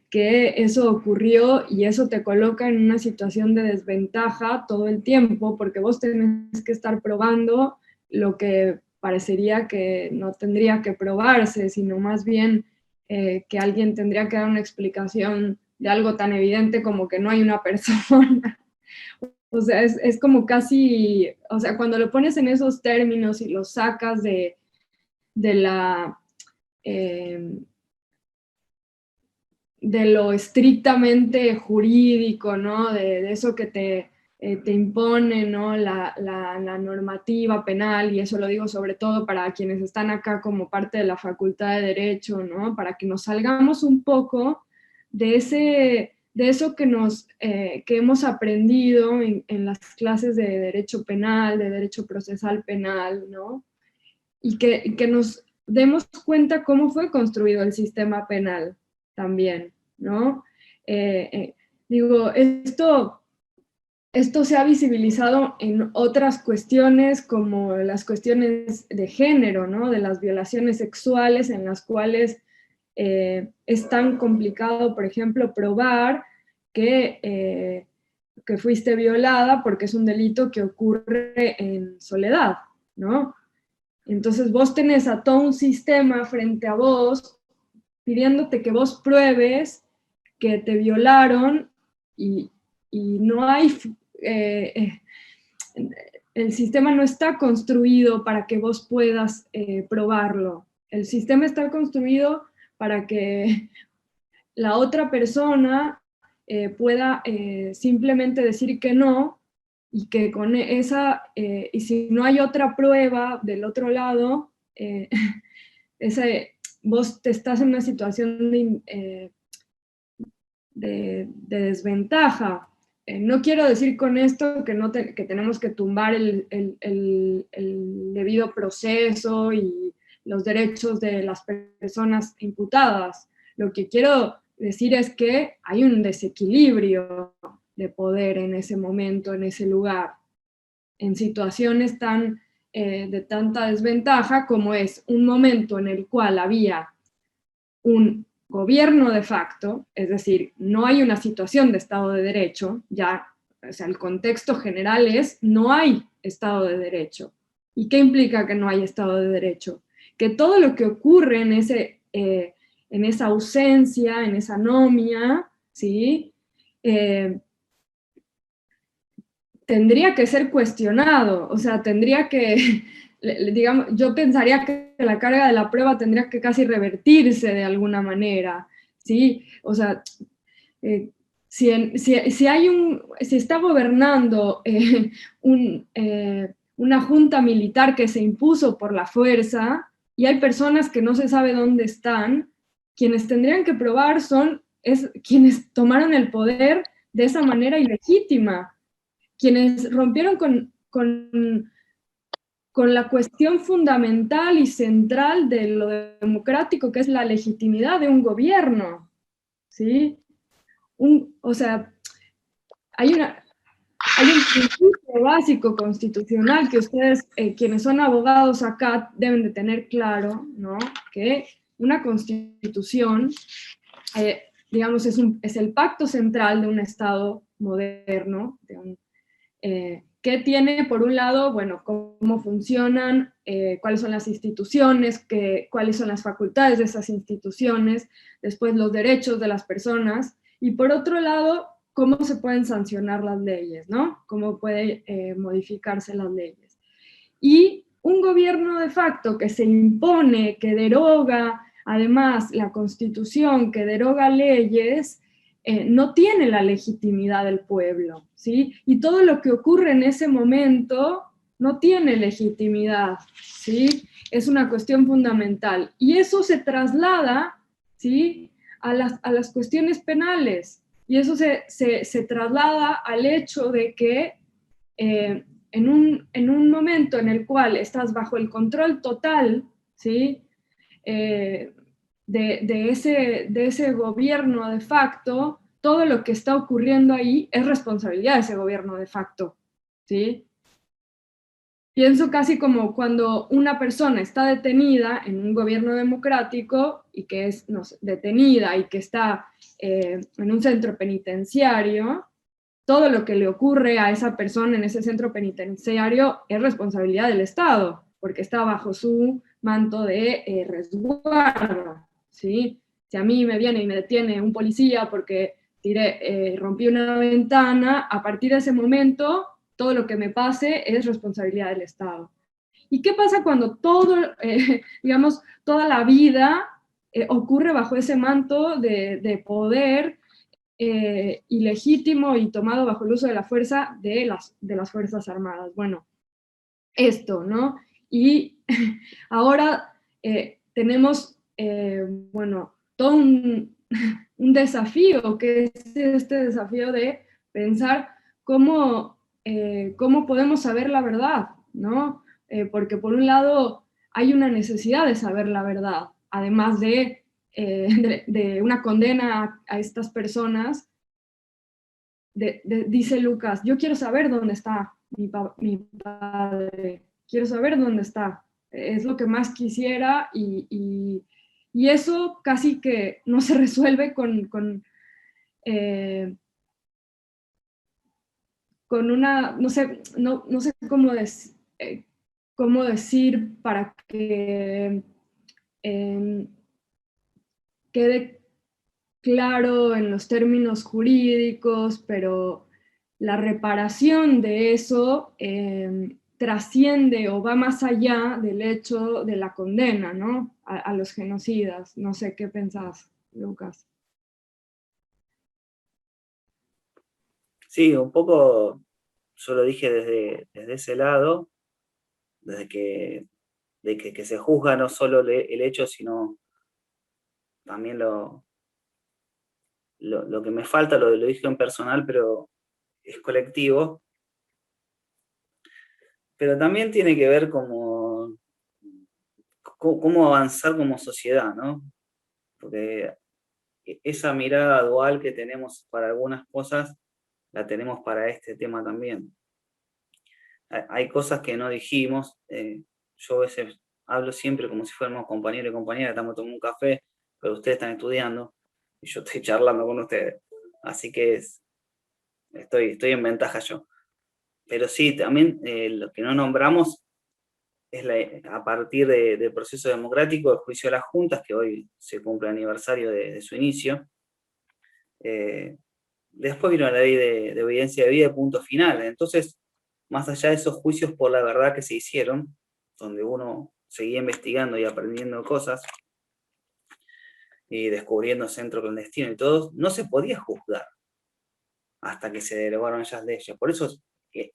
que eso ocurrió y eso te coloca en una situación de desventaja todo el tiempo, porque vos tenés que estar probando lo que parecería que no tendría que probarse, sino más bien que alguien tendría que dar una explicación de algo tan evidente como que no hay una persona. O sea, es como casi, o sea, cuando lo pones en esos términos y lo sacas de la... de lo estrictamente jurídico, ¿no? De eso que te impone, ¿no? La normativa penal, y eso lo digo sobre todo para quienes están acá como parte de la Facultad de Derecho, ¿no? Para que nos salgamos un poco de eso que hemos aprendido en las clases de Derecho Penal, de Derecho Procesal Penal, ¿no? Y que nos demos cuenta cómo fue construido el sistema penal también, ¿no? Digo, esto se ha visibilizado en otras cuestiones como las cuestiones de género, ¿no? De las violaciones sexuales en las cuales es tan complicado, por ejemplo, probar que fuiste violada porque es un delito que ocurre en soledad, ¿no? Entonces vos tenés a todo un sistema frente a vos pidiéndote que vos pruebes que te violaron y, y no hay, el sistema no está construido para que vos puedas probarlo. El sistema está construido para que la otra persona pueda simplemente decir que no y que con esa, y si no hay otra prueba del otro lado, vos te estás en una situación de desventaja. No quiero decir con esto que, que tenemos que tumbar el debido proceso y los derechos de las personas imputadas. Lo que quiero decir es que hay un desequilibrio de poder en ese momento, en ese lugar, en situaciones de tanta desventaja como es un momento en el cual había un gobierno de facto, es decir, no hay una situación de Estado de Derecho, ya, o sea, el contexto general es no hay Estado de Derecho. ¿Y qué implica que no hay Estado de Derecho? Que todo lo que ocurre en esa ausencia, en esa anomia, ¿sí? Tendría que ser cuestionado, o sea, tendría que, digamos, yo pensaría que la carga de la prueba tendría que casi revertirse de alguna manera, ¿sí? O sea, si está gobernando una junta militar que se impuso por la fuerza y hay personas que no se sabe dónde están, quienes tendrían que probar quienes tomaron el poder de esa manera ilegítima, quienes rompieron con la cuestión fundamental y central de lo democrático, que es la legitimidad de un gobierno, ¿sí? O sea, hay hay un principio básico constitucional que ustedes, quienes son abogados acá, deben de tener claro, ¿no? Que una constitución, digamos, es el pacto central de un Estado moderno, que tiene, por un lado, bueno, cómo funcionan, cuáles son las instituciones, cuáles son las facultades de esas instituciones, después los derechos de las personas, y por otro lado, cómo se pueden sancionar las leyes, ¿no? Cómo pueden modificarse las leyes. Y un gobierno de facto que se impone, que deroga, además, la Constitución, que deroga leyes, no tiene la legitimidad del pueblo, ¿sí? Y todo lo que ocurre en ese momento no tiene legitimidad, ¿sí? Es una cuestión fundamental. Y eso se traslada, ¿sí? A las cuestiones penales. Y eso se traslada al hecho de que en un momento en el cual estás bajo el control total, ¿sí? De ese gobierno de facto, todo lo que está ocurriendo ahí es responsabilidad de ese gobierno de facto, ¿sí? Pienso casi como cuando una persona está detenida en un gobierno democrático y que es, no sé, detenida y que está en un centro penitenciario, todo lo que le ocurre a esa persona en ese centro penitenciario es responsabilidad del Estado, porque está bajo su manto de resguardo, ¿sí? Si a mí me viene y me detiene un policía porque rompí una ventana, a partir de ese momento, todo lo que me pase es responsabilidad del Estado. ¿Y qué pasa cuando digamos, toda la vida ocurre bajo ese manto de poder ilegítimo y tomado bajo el uso de la fuerza de las Fuerzas Armadas? Bueno, esto, ¿no? Y ahora tenemos, bueno, todo un desafío, que es este desafío de pensar cómo podemos saber la verdad, ¿no? Porque por un lado hay una necesidad de saber la verdad, además de una condena a estas personas. Dice Lucas, yo quiero saber dónde está mi padre, quiero saber dónde está, es lo que más quisiera, y eso casi que no se resuelve con una, no sé, no sé cómo decir para que quede claro en los términos jurídicos, pero la reparación de eso trasciende o va más allá del hecho de la condena, ¿no? A los genocidas. No sé qué pensás, Lucas. Sí, un poco yo lo dije desde ese lado, desde que se juzga no solo el hecho, sino también lo que me falta, lo dije en personal, pero es colectivo, pero también tiene que ver cómo avanzar como sociedad, ¿no? Porque esa mirada dual que tenemos para algunas cosas, la tenemos para este tema también. Hay cosas que no dijimos, yo a veces hablo siempre como si fuéramos compañeros y compañeras, estamos tomando un café, pero ustedes están estudiando y yo estoy charlando con ustedes. Así que estoy en ventaja yo. Pero sí, también lo que no nombramos es a partir del proceso democrático, el juicio de las juntas, que hoy se cumple el aniversario de su inicio. Después vino la ley de evidencia de vida y punto final. Entonces, más allá de esos juicios por la verdad que se hicieron, donde uno seguía investigando y aprendiendo cosas y descubriendo centro clandestino y todo, no se podía juzgar hasta que se derogaron esas leyes. Por eso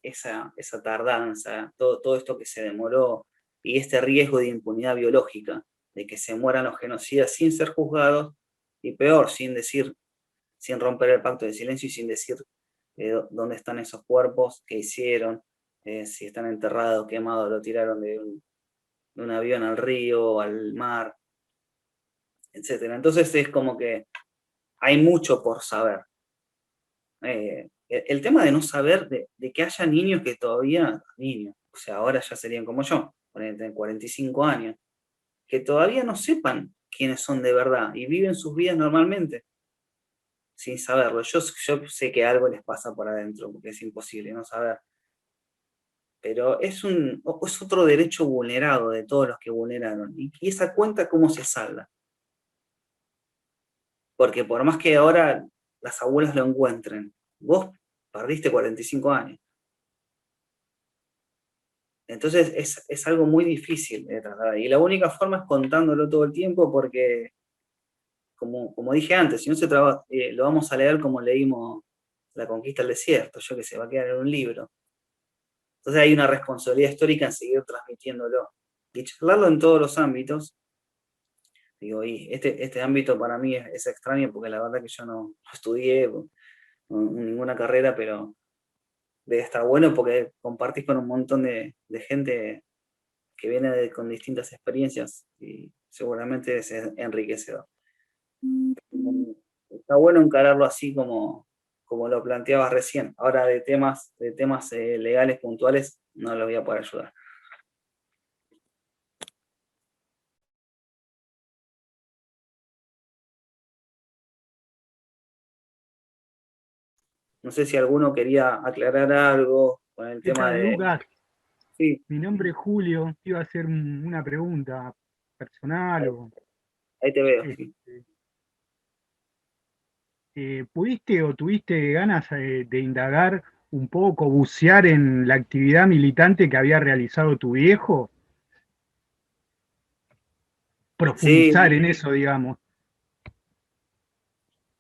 esa tardanza, todo esto que se demoró y este riesgo de impunidad biológica, de que se mueran los genocidas sin ser juzgados y peor, sin romper el pacto de silencio y sin decir dónde están esos cuerpos, qué hicieron, si están enterrados, quemados, lo tiraron de un avión al río, al mar, etc. Entonces es como que hay mucho por saber. el tema de no saber, de que haya niños que todavía, niños, o sea, ahora ya serían como yo, tienen 45 años, que todavía no sepan quiénes son de verdad y viven sus vidas normalmente, sin saberlo. Yo sé que algo les pasa por adentro, porque es imposible no saber. Pero es otro derecho vulnerado de todos los que vulneraron. Y esa cuenta, ¿cómo se salda? Porque por más que ahora las abuelas lo encuentren, vos perdiste 45 años. Entonces es algo muy difícil de tratar. Y la única forma es contándolo todo el tiempo, porque, como dije antes, si no se trabaja, lo vamos a leer como leímos La conquista del desierto, yo que sé, va a quedar en un libro. Entonces hay una responsabilidad histórica en seguir transmitiéndolo y charlarlo en todos los ámbitos. Digo, y este ámbito para mí es extraño porque la verdad que yo no estudié ninguna carrera, pero debe estar bueno porque compartís con un montón de gente que viene con distintas experiencias y seguramente es enriquecedor. Está bueno encararlo así como lo planteabas recién. Ahora de temas legales puntuales no lo voy a poder ayudar. No sé si alguno quería aclarar algo con el ¿Qué tema tal, de... Lucas? Sí, Mi nombre es Julio. Te iba a hacer una pregunta personal ahí te veo. Sí. este, ¿pudiste o tuviste ganas de indagar un poco, bucear en la actividad militante que había realizado tu viejo? Profundizar Sí, en eso, digamos.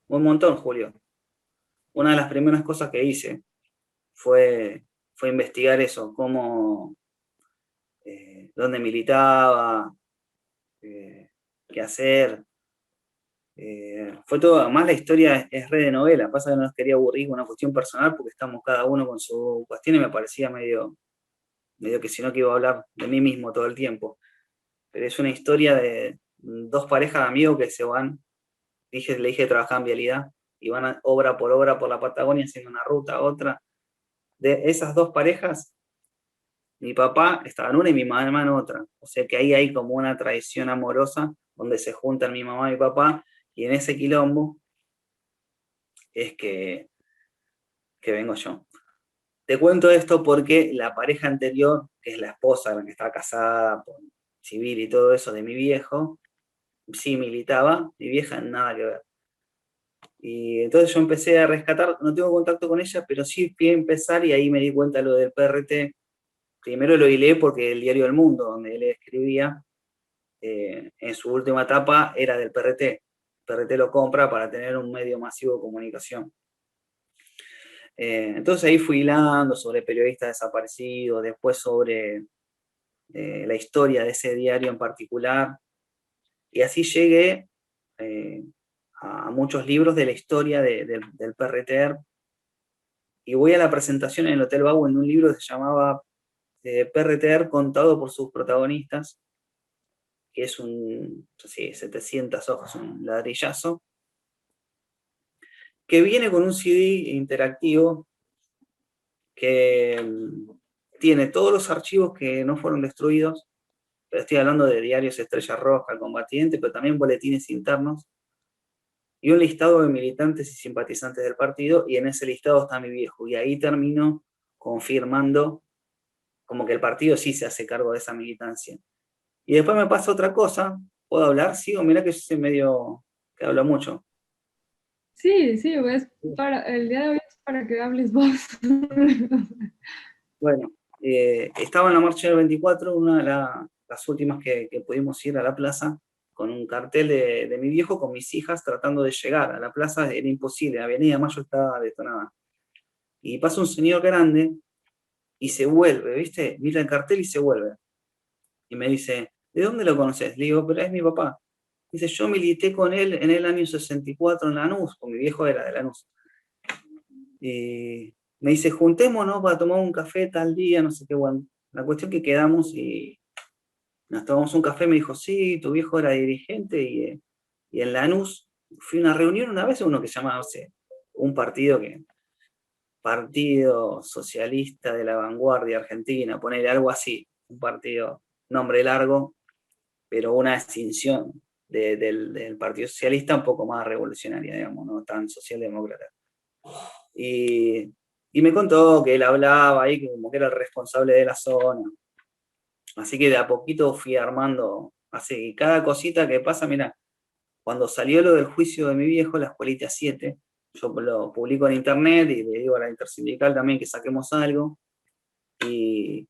un montón, Julio. Una de las primeras cosas que hice fue investigar eso, dónde militaba, qué hacer. Fue todo, además la historia es re de novela, pasa que no nos quería aburrir con una cuestión personal porque estamos cada uno con su cuestión y me parecía medio que si no que iba a hablar de mí mismo todo el tiempo. Pero es una historia de dos parejas de amigos que se van, le dije que trabajaban en vialidad, y van obra por la Patagonia haciendo una ruta a otra. De esas dos parejas, mi papá estaba en una y mi mamá en otra. O sea que ahí hay como una tradición amorosa donde se juntan mi mamá y mi papá, y en ese quilombo es que vengo yo. Te cuento esto porque la pareja anterior, que es la esposa, la que estaba casada por civil y todo eso de mi viejo, sí militaba, mi vieja nada que ver. Y entonces yo empecé a rescatar, no tengo contacto con ella, pero sí fui a empezar y ahí me di cuenta de lo del PRT. Primero lo hilé porque el diario El Mundo, donde él escribía, en su última etapa era del PRT. El PRT lo compra para tener un medio masivo de comunicación. Entonces ahí fui hilando sobre periodistas desaparecidos, después sobre la historia de ese diario en particular, y así llegué a muchos libros de la historia del PRT, y voy a la presentación en el Hotel Bau en un libro que se llamaba PRT contado por sus protagonistas, que es sí, 700 hojas, un ladrillazo, que viene con un CD interactivo que tiene todos los archivos que no fueron destruidos, pero estoy hablando de diarios Estrella Roja, El Combatiente, pero también boletines internos, y un listado de militantes y simpatizantes del partido, y en ese listado está mi viejo, y ahí termino confirmando como que el partido sí se hace cargo de esa militancia. Y después me pasa otra cosa, ¿puedo hablar? Sigo, mirá que yo soy medio, que hablo mucho. Sí, sí, pues el día de hoy es para que hables vos. Bueno, estaba en la marcha del 24, una de las últimas que pudimos ir a la plaza, con un cartel de mi viejo con mis hijas tratando de llegar a la plaza, era imposible, la avenida Mayo estaba detonada. Y pasa un señor grande y se vuelve, ¿viste? Mira el cartel y se vuelve. Y me dice, ¿de dónde lo conoces? Le digo, pero es mi papá. Dice, yo milité con él en el año 64 en Lanús, porque mi viejo era de Lanús. Y me dice, juntémonos para tomar un café tal día, no sé qué, bueno. La cuestión que quedamos y nos tomamos un café, me dijo, sí, tu viejo era dirigente y en Lanús fui a una reunión una vez, uno que se llamaba, no sé, un partido que Partido Socialista de la Vanguardia Argentina, ponerle algo así, un partido, nombre largo, pero una extinción del Partido Socialista un poco más revolucionaria, digamos, no tan socialdemócrata. Y me contó que él hablaba ahí como que era el responsable de la zona. Así que de a poquito fui armando, así, cada cosita que pasa, mira, cuando salió lo del juicio de mi viejo, la escuelita 7, yo lo publico en internet y le digo a la intersindical también que saquemos algo. Y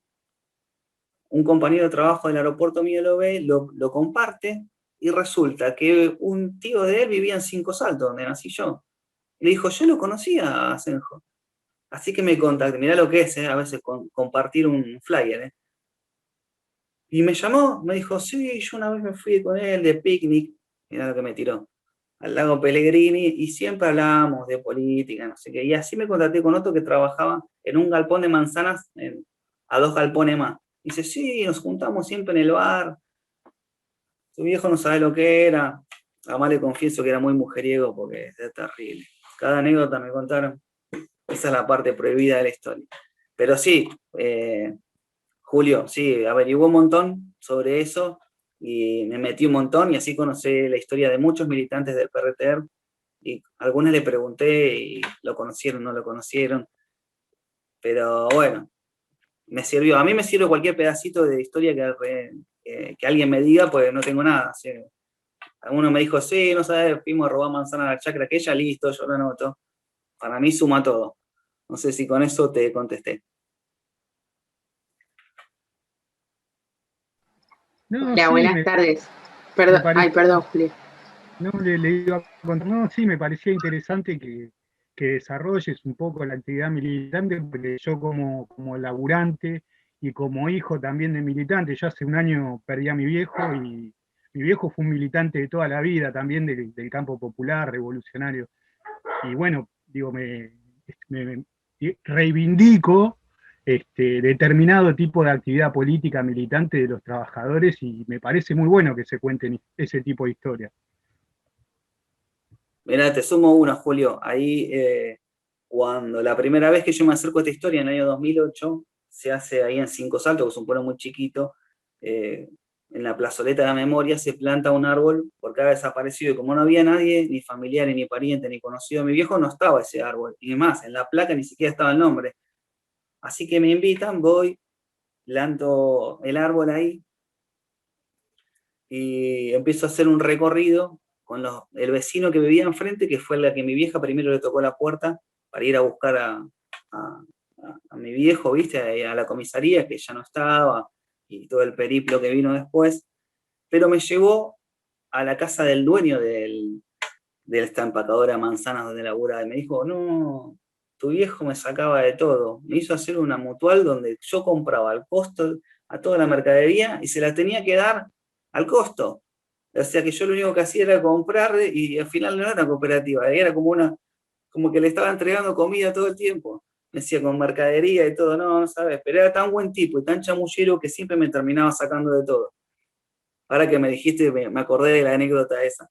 un compañero de trabajo del aeropuerto mío lo ve, lo comparte, y resulta que un tío de él vivía en Cinco Saltos, donde nací yo. Y le dijo, yo lo conocía a Senjo. Así que me contacté, mirá lo que es, a veces compartir un flyer. Y me llamó, me dijo, sí, yo una vez me fui con él de picnic, mirá lo que me tiró, al lago Pellegrini, y siempre hablábamos de política, no sé qué. Y así me contacté con otro que trabajaba en un galpón de manzanas, a 2 galpones más. Y dice, sí, nos juntamos siempre en el bar. Tu viejo no sabe lo que era. Además le confieso que era muy mujeriego porque es terrible. Cada anécdota me contaron. Esa es la parte prohibida de la historia. Pero sí, Julio, sí, averiguó un montón sobre eso y me metí un montón y así conocí la historia de muchos militantes del PRTR y algunos le pregunté y lo conocieron, no lo conocieron. Pero bueno, me sirvió. A mí me sirve cualquier pedacito de historia que alguien me diga, pues no tengo nada. ¿Sí? Alguno me dijo, sí, no sabes, fuimos a robar manzana a la chacra, aquella, listo, yo lo anoto. Para mí suma todo. No sé si con eso te contesté. No, Hola, sí, buenas tardes. me Perdón, ay, parece, perdón, Julio. no, le iba a contar, no, sí, me parecía interesante que desarrolles un poco la actividad militante, porque yo como laburante y como hijo también de militante, yo hace un año perdí a mi viejo y mi viejo fue un militante de toda la vida también del campo popular, revolucionario. Y bueno, digo, me reivindico determinado tipo de actividad política militante de los trabajadores y me parece muy bueno que se cuenten ese tipo de historias. Mirá, te sumo una, Julio. Ahí, cuando la primera vez que yo me acerco a esta historia, en el año 2008, se hace ahí en Cinco Saltos, que es un pueblo muy chiquito, en la plazoleta de la memoria se planta un árbol porque había desaparecido. Y como no había nadie, ni familiares, ni pariente, ni conocido de mi viejo, no estaba ese árbol. Y además, en la placa ni siquiera estaba el nombre. Así que me invitan, voy, planto el árbol ahí y empiezo a hacer un recorrido con el vecino que vivía enfrente, que fue la que mi vieja primero le tocó la puerta para ir a buscar a mi viejo, ¿viste? A la comisaría, que ya no estaba, y todo el periplo que vino después. Pero me llevó a la casa del dueño de esta empacadora de manzanas donde laburaba, y me dijo, no, tu viejo me sacaba de todo. Me hizo hacer una mutual donde yo compraba al costo a toda la mercadería y se la tenía que dar al costo. O sea que yo lo único que hacía era comprar y al final no era cooperativa, era como que le estaba entregando comida todo el tiempo. Me decía con mercadería y todo, no, no sabes, pero era tan buen tipo y tan chamullero que siempre me terminaba sacando de todo. Ahora que me dijiste, me acordé de la anécdota esa.